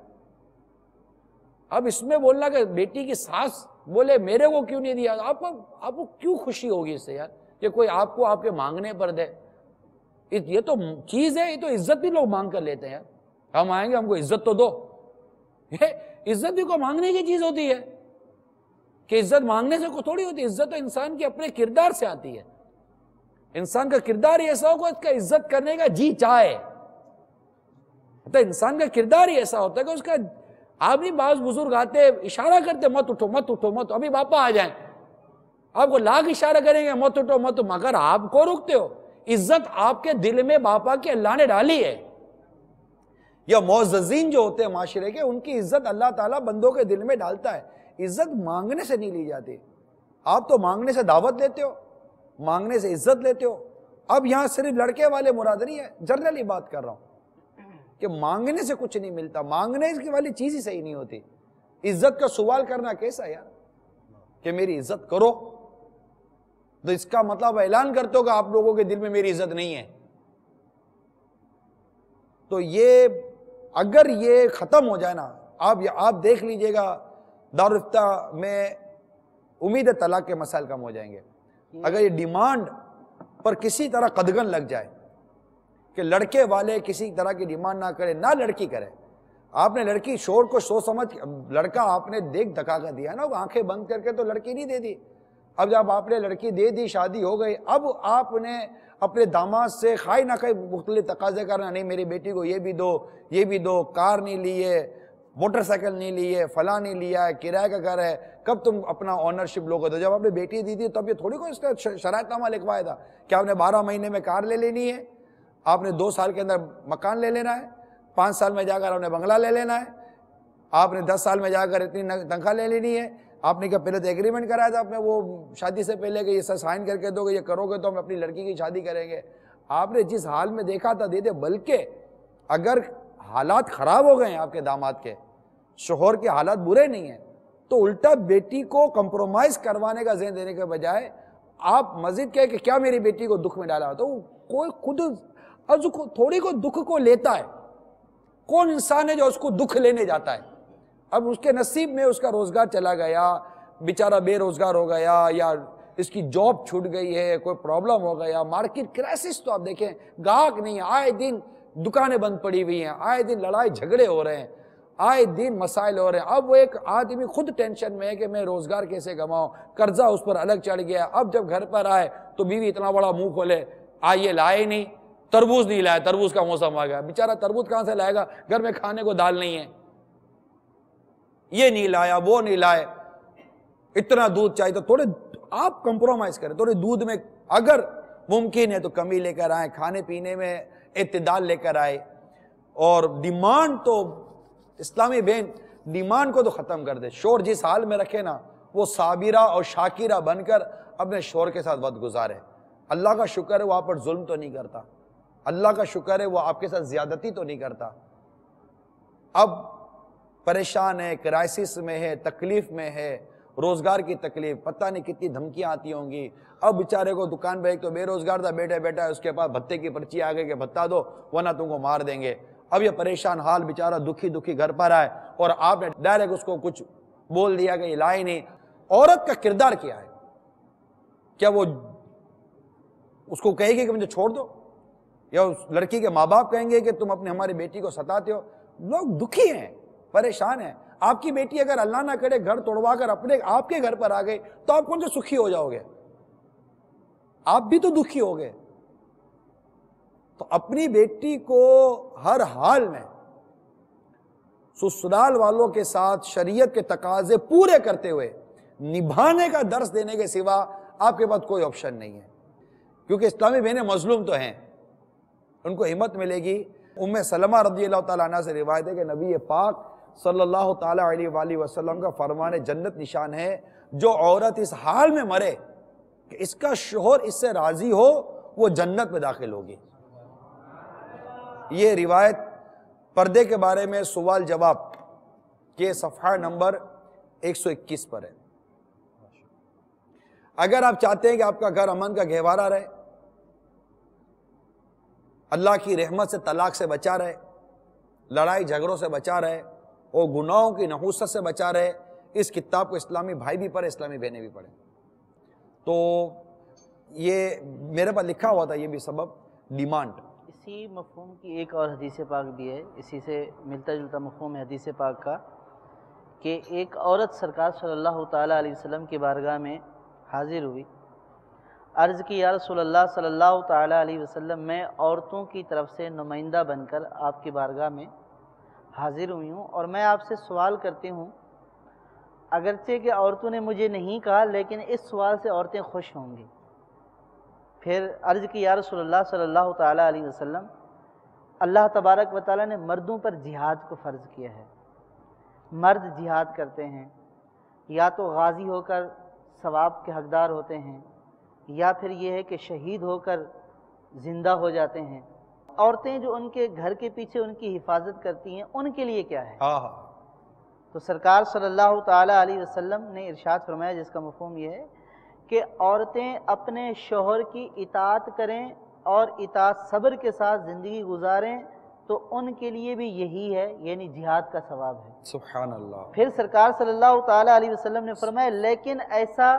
اب اس میں بولنا کہ بیٹی کی ساس بولے میرے کو کیوں نہیں دیا، آپ کو کیوں خوشی ہوگی اس سے یار کہ کوئی آپ کو آپ کے مانگنے پر دے؟ یہ تو چیز ہے، یہ تو عزت بھی لوگ مانگ کر لیتے ہیں۔ ہم آئیں گے ہم کو عزت تو دو، یہ عزت بھی کو مانگنے کی چیز ہوتی ہے کہ عزت مانگنے سے کوئی تھوڑی ہوتی ہے۔ عزت تو انسان کے اپنے کردار سے آتی ہے۔ انسان کا کردار ہی ایسا ہوگا اس کا عزت کرنے کا جی چاہے، تو انسان کا کردار ہی ایسا ہوتا ہے کہ اس کا، آپ بھی بعض بزرگ آتے اشارہ کرتے مت اٹھو مت اٹھو مت، ابھی باپا آ جائیں، آپ کو لاکھ اشارہ کریں گے مت اٹھو مت، مگر آپ کو رکتے ہو۔ عزت آپ کے دل میں باپا کے اللہ نے ڈالی ہے، یا معززین جو ہوتے ہیں معاشرے کے، ان کی عزت اللہ تعالیٰ بندوں کے دل میں ڈالتا ہے۔ عزت مانگنے سے نہیں لی جاتی۔ آپ تو مانگنے سے دعوت لیتے ہو، مانگنے سے عزت لیتے ہو۔ اب یہاں صرف لڑکے والے مراد نہیں ہے، جنرلی بات کر رہا ہوں کہ مانگنے سے کچھ نہیں ملتا، مانگنے کی والی چیز ہی صحیح نہیں ہوتی۔ عزت کا سوال کرنا کیسا یار کہ میری عزت کرو، تو اس کا مطلب اعلان کرتے ہو کہ آپ لوگوں کے دل میں میری عزت نہیں ہے۔ تو یہ اگر یہ ختم ہو جائے نا، آپ دیکھ لیجئے گا دارالفتہ میں امید طلاق کے مسائل کم ہو جائیں گے۔ اگر یہ ڈیمانڈ پر کسی طرح قدغن لگ جائے کہ لڑکے والے کسی طرح کی ڈیمانڈ نہ کرے، نہ لڑکی کرے۔ آپ نے لڑکی شور کو سوچ سمجھ، لڑکا آپ نے دیکھ دکھا کر دیا نا، وہ آنکھیں بند کر کے تو لڑکی نہیں دے دی۔ اب جب آپ نے لڑکی دے دی، شادی ہو گئی، اب آپ نے اپنے داماد سے خواہ نہ خواہ مختلف تقاضے کرنا، نہیں میری بیٹی کو یہ بھی دو، یہ بھی دو، کار نہیں لی ہے، موٹر سائیکل نہیں لی ہے، فلاں نہیں لیا ہے، کرایہ کا گھر ہے، کب تم اپنا آنرشپ لوگے؟ تو جب آپ نے بیٹی دی تھی تب یہ تھوڑی کوئی اس کا شرائط نامہ لکھوایا تھا کہ آپ نے 12 مہینے میں کار لے لینی ہے، آپ نے 2 سال کے اندر مکان لے لینا ہے، 5 سال میں جا کر آپ نے بنگلہ لے لینا ہے، آپ نے 10 سال میں جا کر اتنی تنخواہ لے لینی ہے۔ آپ نے کیا پہلے تو ایگریمنٹ کرایا تھا اپنے وہ شادی سے پہلے کہ یہ سائن کر کے دو گے، یہ کرو گے تو ہم اپنی لڑکی کی شادی کریں گے۔ آپ نے جس حال میں دیکھا تھا دے دے، بلکہ اگر حالات خراب ہو گئے ہیں آپ کے داماد کے، شوہر کے حالات برے نہیں ہیں، تو الٹا بیٹی کو کمپرومائز کروانے کا ذہن دینے کے بجائے آپ مزید کہے کہ کیا میری بیٹی کو دکھ میں ڈالا، تو کوئی خود تھوڑی کو دکھ کو لیتا ہے؟ کون انسان ہے جو اس کو دکھ لینے جاتا ہے؟ اب اس کے نصیب میں اس کا روزگار چلا گیا، بیچارہ بے روزگار ہو گیا، یا اس کی جاب چھوٹ گئی ہے، کوئی پرابلم ہو گیا، مارکیٹ کرائسس تو آپ دیکھیں گاہک نہیں، آئے دن دکانیں بند پڑی ہوئی ہیں، آئے دن لڑائی جھگڑے ہو رہے ہیں، آئے دن مسائل ہو رہے ہیں۔ اب وہ ایک آدمی خود ٹینشن میں ہے کہ میں روزگار کیسے کماؤں، قرضہ اس پر الگ چڑھ گیا۔ اب جب گھر پر آئے تو بیوی اتنا بڑا منہ کھولے، آئیے لائے نہیں، تربوز نہیں لائے، تربوز کا موسم آ گیا، بیچارہ تربوز کہاں سے لائے گا، گھر میں کھانے کو دال نہیں ہے، یہ نہیں لایا، وہ نہیں لائے، اتنا دودھ چاہیے، تو تھوڑے آپ کمپرومائز کریں، تھوڑے دودھ میں اگر ممکن ہے تو کمی لے کر آئیں، کھانے پینے میں اعتدال لے کر آئے، اور ڈیمانڈ تو اسلامی بہن ڈیمانڈ کو تو ختم کر دے۔ شور جس حال میں رکھے نا، وہ صابرہ اور شاکرہ بن کر اپنے شور کے ساتھ وقت گزارے۔ اللہ کا شکر ہے وہ آپ پر ظلم تو نہیں کرتا، اللہ کا شکر ہے وہ آپ کے ساتھ زیادتی تو نہیں کرتا۔ اب پریشان ہے، کرائسس میں ہے، تکلیف میں ہے، روزگار کی تکلیف، پتہ نہیں کتنی دھمکیاں آتی ہوں گی۔ اب بیچارے کو دکان پہ ایک تو بے روزگار تھا، بیٹھا ہے، اس کے پاس بھتے کی پرچی آ گئی کہ بھتہ دو ورنہ تم کو مار دیں گے۔ اب یہ پریشان حال بیچارہ دکھی گھر پر آئے، اور آپ نے ڈائریکٹ اس کو کچھ بول دیا کہ یہ لائے نہیں۔ عورت کا کردار کیا ہے؟ کیا وہ اس کو کہے گی کہ مجھے چھوڑ دو؟ یا اس لڑکی کے ماں باپ کہیں گے کہ تم اپنے ہماری بیٹی کو ستاتے ہو؟ لوگ دکھی ہیں، پریشان ہیں۔ آپ کی بیٹی اگر اللہ نہ کرے گھر توڑوا کر آپ کے گھر پر آ گئی تو آپ کون سے سکھی ہو جاؤ گے؟ آپ بھی تو دکھی ہو گئے۔ تو اپنی بیٹی کو ہر حال میں سسرال والوں کے ساتھ شریعت کے تقاضے پورے کرتے ہوئے نبھانے کا درس دینے کے سوا آپ کے پاس کوئی آپشن نہیں ہے، کیونکہ اسلامی بہنیں مظلوم تو ہیں، ان کو ہمت ملے گی۔ ام سلمہ رضی اللہ تعالیٰ عنہ سے روایت ہے کہ نبی پاک صلی اللہ تعالیٰ علیہ وآلہ وسلم کا فرمان جنت نشان ہے، جو عورت اس حال میں مرے کہ اس کا شوہر اس سے راضی ہو، وہ جنت میں داخل ہوگی۔ یہ روایت پردے کے بارے میں سوال جواب کے صفحہ نمبر 121 پر ہے۔ اگر آپ چاہتے ہیں کہ آپ کا گھر امن کا گہوارہ رہے، اللہ کی رحمت سے طلاق سے بچا رہے، لڑائی جھگڑوں سے بچا رہے اور گناہوں کی نحوست سے بچا رہے، اس کتاب کو اسلامی بھائی بھی پڑھے، اسلامی بہنیں بھی پڑھیں۔ تو یہ میرے پاس لکھا ہوا تھا، یہ بھی سبب ڈیمانڈ۔ اسی مفہوم کی ایک اور حدیث پاک بھی ہے، اسی سے ملتا جلتا مفہوم ہے حدیث پاک کا، کہ ایک عورت سرکار صلی اللہ تعالیٰ علیہ وسلم کی بارگاہ میں حاضر ہوئی، عرض کی یا رسول اللہ صلی اللہ تعالیٰ علیہ وسلم، میں عورتوں کی طرف سے نمائندہ بن کر آپ کی بارگاہ میں حاضر ہوئی ہوں، اور میں آپ سے سوال کرتی ہوں، اگرچہ کہ عورتوں نے مجھے نہیں کہا لیکن اس سوال سے عورتیں خوش ہوں گی۔ پھر عرض کی یا رسول اللہ صلی اللہ تعالیٰ علیہ وسلم، اللہ تبارک و تعالیٰ نے مردوں پر جہاد کو فرض کیا ہے، مرد جہاد کرتے ہیں، یا تو غازی ہو کر ثواب کے حقدار ہوتے ہیں، یا پھر یہ ہے کہ شہید ہو کر زندہ ہو جاتے ہیں۔ عورتیں جو ان کے گھر کے پیچھے ان کی حفاظت کرتی ہیں، ان کے لیے کیا ہے؟ تو سرکار صلی اللہ تعالیٰ علیہ وسلم نے ارشاد فرمایا، جس کا مفہوم یہ ہے کہ عورتیں اپنے شوہر کی اطاعت کریں اور اطاعت صبر کے ساتھ زندگی گزاریں تو ان کے لیے بھی یہی ہے، یعنی جہاد کا ثواب ہے۔ سبحان اللہ۔ پھر سرکار صلی اللہ تعالیٰ علیہ وسلم نے فرمایا لیکن ایسا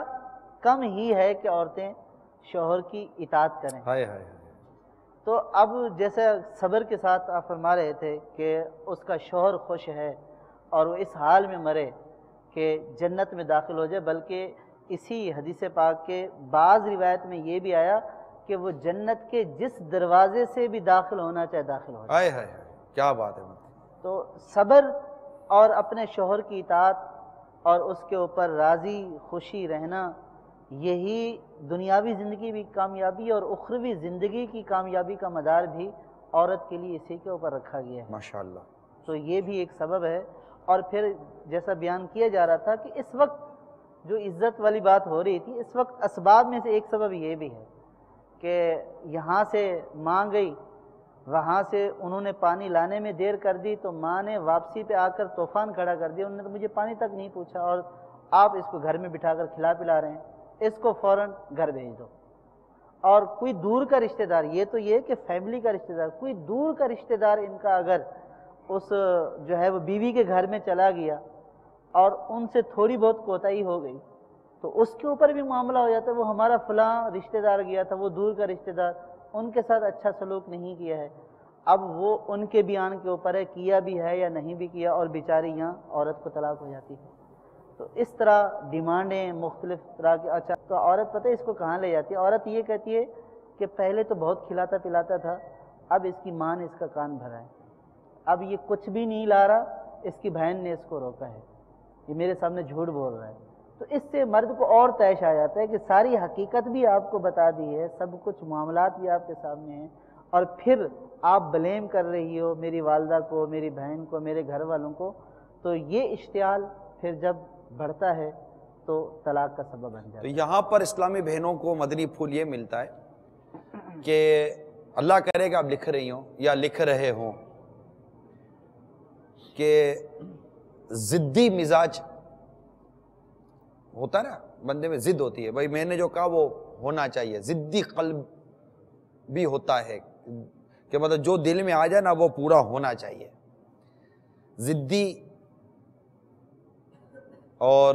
کم ہی ہے کہ عورتیں شوہر کی اطاعت کریں۔ ہائے ہائے۔ تو اب جیسے صبر کے ساتھ آپ فرما رہے تھے کہ اس کا شوہر خوش ہے اور وہ اس حال میں مرے کہ جنت میں داخل ہو جائے، بلکہ اسی حدیث پاک کے بعض روایت میں یہ بھی آیا کہ وہ جنت کے جس دروازے سے بھی داخل ہونا چاہے داخل ہو جائے۔ ہائے ہائے، کیا بات ہے۔ تو صبر اور اپنے شوہر کی اطاعت اور اس کے اوپر راضی خوشی رہنا، یہی دنیاوی زندگی بھی کامیابی اور اخروی زندگی کی کامیابی کا مدار بھی عورت کے لیے اسی کے اوپر رکھا گیا ہے۔ ماشاءاللہ۔ تو یہ بھی ایک سبب ہے۔ اور پھر جیسا بیان کیا جا رہا تھا کہ اس وقت جو عزت والی بات ہو رہی تھی، اس وقت اسباب میں سے ایک سبب یہ بھی ہے کہ یہاں سے ماں گئی، وہاں سے انہوں نے پانی لانے میں دیر کر دی تو ماں نے واپسی پہ آ کر طوفان کھڑا کر دیا، انہوں نے تو مجھے پانی تک نہیں پوچھا، اور آپ اس کو گھر میں بٹھا کر کھلا پلا رہے ہیں، اس کو فوراً گھر بھیج دو۔ اور کوئی دور کا رشتہ دار، یہ تو یہ کہ فیملی کا رشتہ دار، کوئی دور کا رشتہ دار ان کا اگر اس جو ہے وہ بیوی کے گھر میں چلا گیا اور ان سے تھوڑی بہت کوتاہی ہو گئی تو اس کے اوپر بھی معاملہ ہو جاتا ہے، وہ ہمارا فلاں رشتہ دار گیا تھا، وہ دور کا رشتہ دار، ان کے ساتھ اچھا سلوک نہیں کیا ہے۔ اب وہ ان کے بیان کے اوپر ہے، کیا بھی ہے یا نہیں بھی کیا، اور بیچاری یہاں عورت کو طلاق ہو جاتی ہے۔ تو اس طرح ڈیمانڈیں مختلف طرح کی۔ اچھا، تو عورت پتہ ہے اس کو کہاں لے جاتی ہے؟ عورت یہ کہتی ہے کہ پہلے تو بہت کھلاتا پلاتا تھا، اب اس کی ماں نے اس کا کان بھرا ہے، اب یہ کچھ بھی نہیں لا رہا، اس کی بہن نے اس کو روکا ہے، یہ میرے سامنے جھوٹ بول رہا ہے۔ تو اس سے مرد کو اور طیش آ جاتا ہے کہ ساری حقیقت بھی آپ کو بتا دی ہے، سب کچھ معاملات بھی آپ کے سامنے ہیں، اور پھر آپ بلیم کر رہی ہو میری والدہ کو، میری بہن کو، میرے گھر والوں کو۔ تو یہ اشتعال پھر جب بڑھتا ہے تو طلاق کا سبب بن جاتا تو ہے۔ یہاں پر اسلامی بہنوں کو مدنی پھول یہ ملتا ہے کہ اللہ کرے کہ آپ لکھ رہی ہوں یا لکھ رہے ہوں کہ ضدی مزاج ہوتا ہے نا، بندے میں ضد ہوتی ہے، بھائی میں نے جو کہا وہ ہونا چاہیے، ضدی قلب بھی ہوتا ہے کہ مطلب جو دل میں آ جائے نا وہ پورا ہونا چاہیے، ضدی اور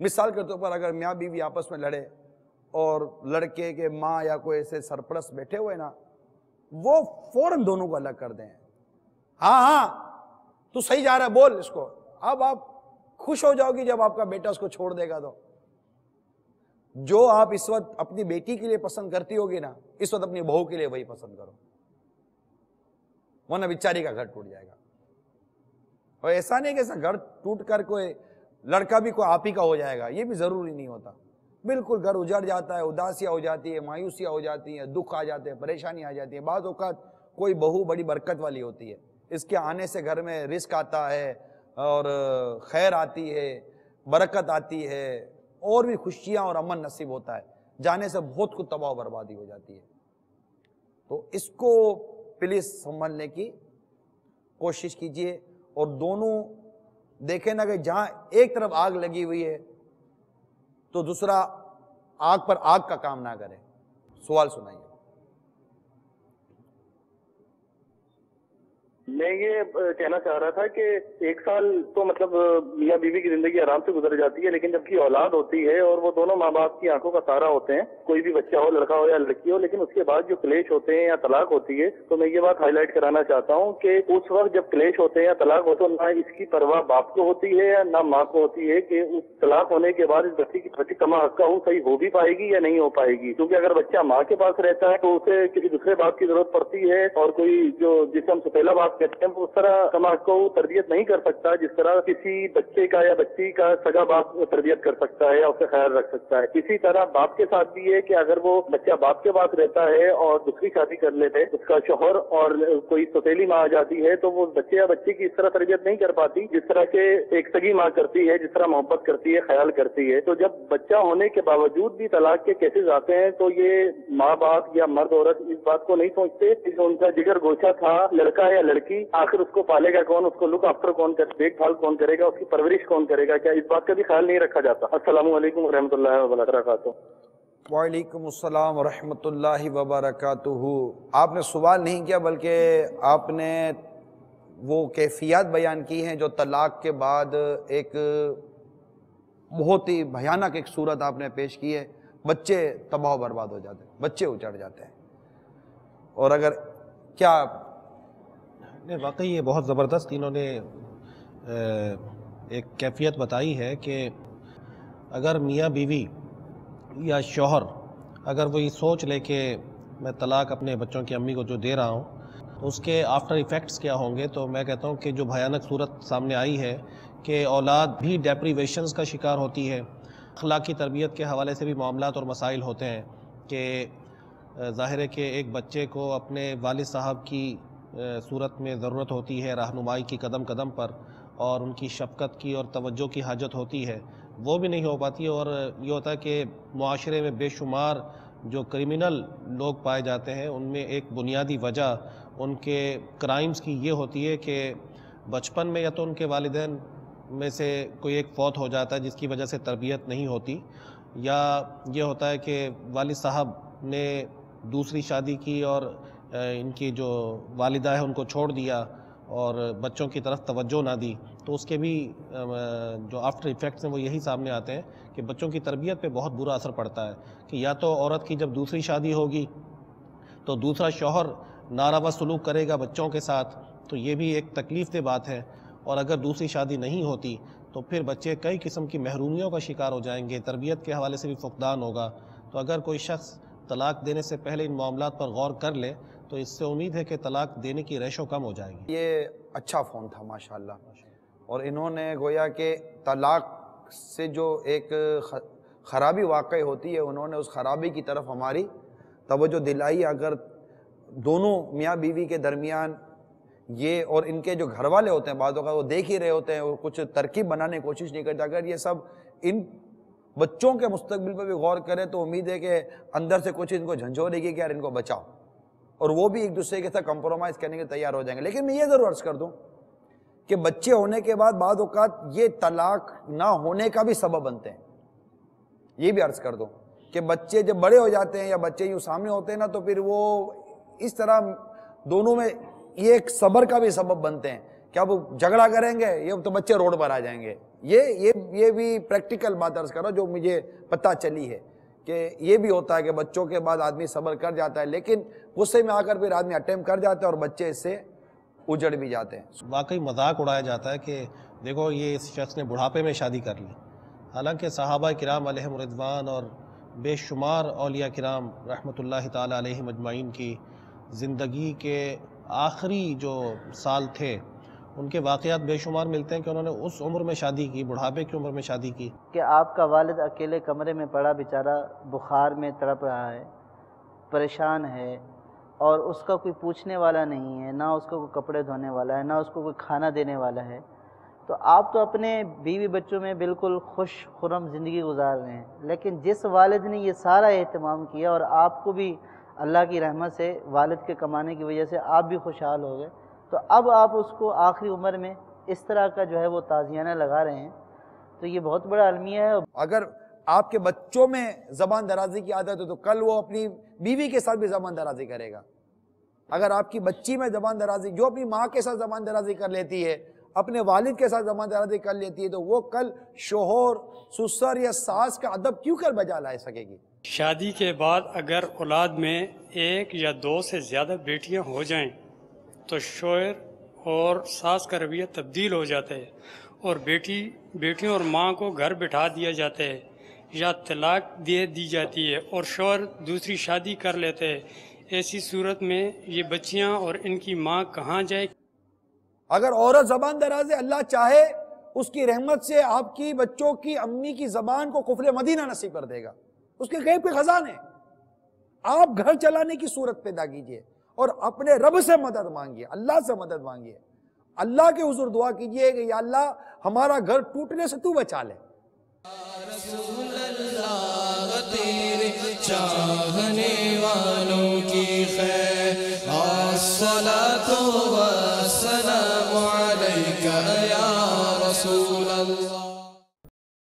مثال کے طور پر اگر میاں بیوی آپس میں لڑے اور لڑکے کے ماں یا کوئی ایسے سرپرست بیٹھے ہوئے نا، وہ فوراً دونوں کو الگ کر دیں، ہاں ہاں تو صحیح جا رہا ہے بول اس کو، اب آپ خوش ہو جاؤ گی جب آپ کا بیٹا اس کو چھوڑ دے گا۔ تو جو آپ اس وقت اپنی بیٹی کے لیے پسند کرتی ہوگی نا، اس وقت اپنی بہو کے لیے وہی پسند کرو، ورنہ بیچاری کا گھر ٹوٹ جائے گا۔ اور ایسا نہیں کہ ایسا گھر ٹوٹ کر کوئی لڑکا بھی کوئی آپ ہی کا ہو جائے گا، یہ بھی ضروری نہیں ہوتا۔ بالکل گھر اجڑ جاتا ہے، اداسیاں ہو جاتی ہے، مایوسیاں ہو جاتی ہیں، دکھ آ جاتے ہیں، پریشانی آ جاتی ہے۔ بعض اوقات کوئی بہو بڑی برکت والی ہوتی ہے، اس کے آنے سے گھر میں رزق آتا ہے اور خیر آتی ہے، برکت آتی ہے، اور بھی خوشیاں اور امن نصیب ہوتا ہے۔ جانے سے بہت کچھ تباہ و بربادی ہو جاتی ہے۔ تو اس کو پلیز سنبھلنے کی کوشش کیجئے، اور دونوں دیکھیں نا کہ جہاں ایک طرف آگ لگی ہوئی ہے تو دوسرا آگ پر آگ کا کام نہ کرے۔ سوال سنائیے۔ میں یہ کہنا چاہ رہا تھا کہ 1 سال تو مطلب میاں بیوی کی زندگی آرام سے گزر جاتی ہے، لیکن جب کی اولاد ہوتی ہے اور وہ دونوں ماں باپ کی آنکھوں کا تارا ہوتے ہیں، کوئی بھی بچہ ہو، لڑکا ہو یا لڑکی ہو، لیکن اس کے بعد جو کلیش ہوتے ہیں یا طلاق ہوتی ہے، تو میں یہ بات ہائی لائٹ کرانا چاہتا ہوں کہ اس وقت جب کلیش ہوتے ہیں یا طلاق ہوتے ہیں، نہ اس کی پرواہ باپ کو ہوتی ہے نہ ماں کو ہوتی ہے کہ اس طلاق ہونے کے بعد اس بچے کی چھوٹی کما حق کا صحیح ہو بھی پائے گی یا نہیں ہو پائے گی۔ کیونکہ اگر بچہ ماں کے پاس رہتا ہے تو اسے کسی دوسرے باپ کی ضرورت پڑتی ہے، اور کوئی جو جسے ہم سپیلا باپ کہتے ہیں وہ اس طرح کما حق کو تربیت نہیں کر سکتا جس طرح کسی بچے کا یا بچی کا سگا باپ تربیت کر سکتا ہے یا اسے خیال رکھ سکتا ہے۔ اسی طرح باپ کے ساتھ بھی ہے کہ اگر وہ بچہ باپ کے پاس رہتا ہے اور دوسری شادی کر لیتے اس کا شوہر اور کوئی سوتیلی ماں آ جاتی ہے تو وہ بچے یا بچی کی اس طرح تربیت نہیں کر پاتی جس طرح کے ایک سگی ماں کرتی ہے، جس طرح محبت کرتی ہے، خیال کرتی ہے۔ تو جب بچہ ہونے کے باوجود بھی طلاق کے کیسز آتے ہیں تو یہ ماں باپ یا مرد عورت اس بات کو نہیں سوچتے کہ ان کا جگر گوشہ تھا لڑکا یا لڑکی، آخر اس کو پالے گا کون، اس کو لک آفٹر کون کرے، دیکھ بھال کون کرے گا، اس کی پرورش کون کرے گا، کیا اس بات کا بھی خیال نہیں رکھا جاتا؟ السلام علیکم ورحمۃ اللہ وبرکاتہ۔ وعلیکم السلام ورحمۃ اللہ وبرکاتہ۔ آپ نے سوال نہیں کیا بلکہ آپ نے وہ کیفیات بیان کی ہیں جو طلاق کے بعد ایک بہت ہی بھیانک ایک صورت آپ نے پیش کی ہے۔ بچے تباہ و برباد ہو جاتے ہیں، بچے اجڑ جاتے ہیں۔ اور اگر کیا نہیں، واقعی یہ بہت زبردست انہوں نے ایک کیفیت بتائی ہے کہ اگر میاں بیوی یا شوہر اگر وہ یہ سوچ لے کہ میں طلاق اپنے بچوں کی امی کو جو دے رہا ہوں تو اس کے آفٹر ایفیکٹس کیا ہوں گے، تو میں کہتا ہوں کہ جو بھیانک صورت سامنے آئی ہے کہ اولاد بھی ڈیپریویشنز کا شکار ہوتی ہے۔ اخلاقی تربیت کے حوالے سے بھی معاملات اور مسائل ہوتے ہیں کہ ظاہر ہے کہ ایک بچے کو اپنے والد صاحب کی صورت میں ضرورت ہوتی ہے، رہنمائی کی قدم قدم پر، اور ان کی شفقت کی اور توجہ کی حاجت ہوتی ہے، وہ بھی نہیں ہو پاتی۔ اور یہ ہوتا ہے کہ معاشرے میں بے شمار جو کرمنل لوگ پائے جاتے ہیں ان میں ایک بنیادی وجہ ان کے کرائمز کی یہ ہوتی ہے کہ بچپن میں یا تو ان کے والدین میں سے کوئی ایک فوت ہو جاتا ہے جس کی وجہ سے تربیت نہیں ہوتی، یا یہ ہوتا ہے کہ والد صاحب نے دوسری شادی کی اور ان کی جو والدہ ہے ان کو چھوڑ دیا اور بچوں کی طرف توجہ نہ دی، تو اس کے بھی جو آفٹر ایفیکٹس ہیں وہ یہی سامنے آتے ہیں کہ بچوں کی تربیت پہ بہت برا اثر پڑتا ہے کہ یا تو عورت کی جب دوسری شادی ہوگی تو دوسرا شوہر ناروا سلوک کرے گا بچوں کے ساتھ، تو یہ بھی ایک تکلیف دہ بات ہے، اور اگر دوسری شادی نہیں ہوتی تو پھر بچے کئی قسم کی محرومیوں کا شکار ہو جائیں گے، تربیت کے حوالے سے بھی فقدان ہوگا۔ تو اگر کوئی شخص طلاق دینے سے پہلے ان معاملات پر غور کر لے تو اس سے امید ہے کہ طلاق دینے کی ریشو کم ہو جائے گی۔ یہ اچھا فون تھا ماشاءاللہ، اور انہوں نے گویا کہ طلاق سے جو ایک خرابی واقع ہوتی ہے انہوں نے اس خرابی کی طرف ہماری توجہ دلائی۔ اگر دونوں میاں بیوی کے درمیان یہ اور ان کے جو گھر والے ہوتے ہیں بعض اوقات وہ دیکھ ہی رہے ہوتے ہیں اور کچھ ترکیب بنانے کی کوشش نہیں کرتے، اگر یہ سب ان بچوں کے مستقبل پہ بھی غور کرے تو امید ہے کہ اندر سے کچھ ان کو جھنجھوڑے گی کہ یار ان کو بچاؤ، اور وہ بھی ایک دوسرے کے ساتھ کمپرومائز کرنے کے تیار ہو جائیں گے۔ لیکن میں یہ ضرور عرض کر دوں کہ بچے ہونے کے بعد بعض اوقات یہ طلاق نہ ہونے کا بھی سبب بنتے ہیں۔ یہ بھی عرض کر دوں کہ بچے جب بڑے ہو جاتے ہیں یا بچے یوں سامنے ہوتے ہیں نا تو پھر وہ اس طرح دونوں میں یہ ایک صبر کا بھی سبب بنتے ہیں کہ اب جھگڑا کریں گے یہ تو بچے روڈ پر آ جائیں گے، یہ بھی پریکٹیکل بات عرض کر رہا ہوں جو مجھے پتہ چلی ہے کہ یہ بھی ہوتا ہے کہ بچوں کے بعد آدمی صبر کر جاتا ہے، لیکن غصے میں آ کر پھر آدمی اٹیمپ کر جاتا ہے اور بچے اس سے اجڑ بھی جاتے ہیں۔ واقعی مذاق اڑایا جاتا ہے کہ دیکھو یہ اس شخص نے بڑھاپے میں شادی کر لی، حالانکہ صحابہ کرام علیہم رضوان اور بے شمار اولیاء کرام رحمۃ اللہ تعالی علیہم اجمعین کی زندگی کے آخری جو سال تھے ان کے واقعات بے شمار ملتے ہیں کہ انہوں نے اس عمر میں شادی کی، بڑھاپے کی عمر میں شادی کی۔ کہ آپ کا والد اکیلے کمرے میں پڑا بیچارہ بخار میں تڑپ رہا ہے، پریشان ہے، اور اس کا کوئی پوچھنے والا نہیں ہے، نہ اس کو کوئی کپڑے دھونے والا ہے، نہ اس کو کوئی کھانا دینے والا ہے، تو آپ تو اپنے بیوی بچوں میں بالکل خوش خرم زندگی گزار رہے ہیں، لیکن جس والد نے یہ سارا اہتمام کیا اور آپ کو بھی اللہ کی رحمت سے والد کے کمانے کی وجہ سے آپ بھی خوشحال ہو گئے، تو اب آپ اس کو آخری عمر میں اس طرح کا جو ہے وہ تعزیانہ لگا رہے ہیں، تو یہ بہت بڑا المیہ ہے۔ اگر آپ کے بچوں میں زبان درازی کی عادت ہے تو کل وہ اپنی بیوی کے ساتھ بھی زبان درازی کرے گا۔ اگر آپ کی بچی میں زبان درازی، جو اپنی ماں کے ساتھ زبان درازی کر لیتی ہے، اپنے والد کے ساتھ زبان درازی کر لیتی ہے، تو وہ کل شوہر، سسر یا ساس کا ادب کیوں کر بجا لا سکے گی؟ شادی کے بعد اگر اولاد میں ایک یا دو سے زیادہ بیٹیاں ہو جائیں تو شوہر اور ساس کا رویہ تبدیل ہو جاتا ہے، اور بیٹیوں اور ماں کو گھر بٹھا دیا جاتا ہے یا طلاق دے دی جاتی ہے اور شوہر دوسری شادی کر لیتے ہیں۔ ایسی صورت میں یہ بچیاں اور ان کی ماں کہاں جائے؟ اگر عورت زبان دراز ہے، اللہ چاہے اس کی رحمت سے آپ کی بچوں کی امی کی زبان کو قفل مدینہ نصیب کر دے گا، اس کے غیب کے خزانے۔ آپ گھر چلانے کی صورت پیدا کیجئے اور اپنے رب سے مدد مانگیے، اللہ سے مدد مانگیے، اللہ کے حضور دعا کیجئے کہ یا اللہ ہمارا گھر ٹوٹنے سے تو بچا لے۔ رسول اللہ تیرے چاہنے والوں کی خیر، الصلاۃ والسلام علیک یا رسول اللہ۔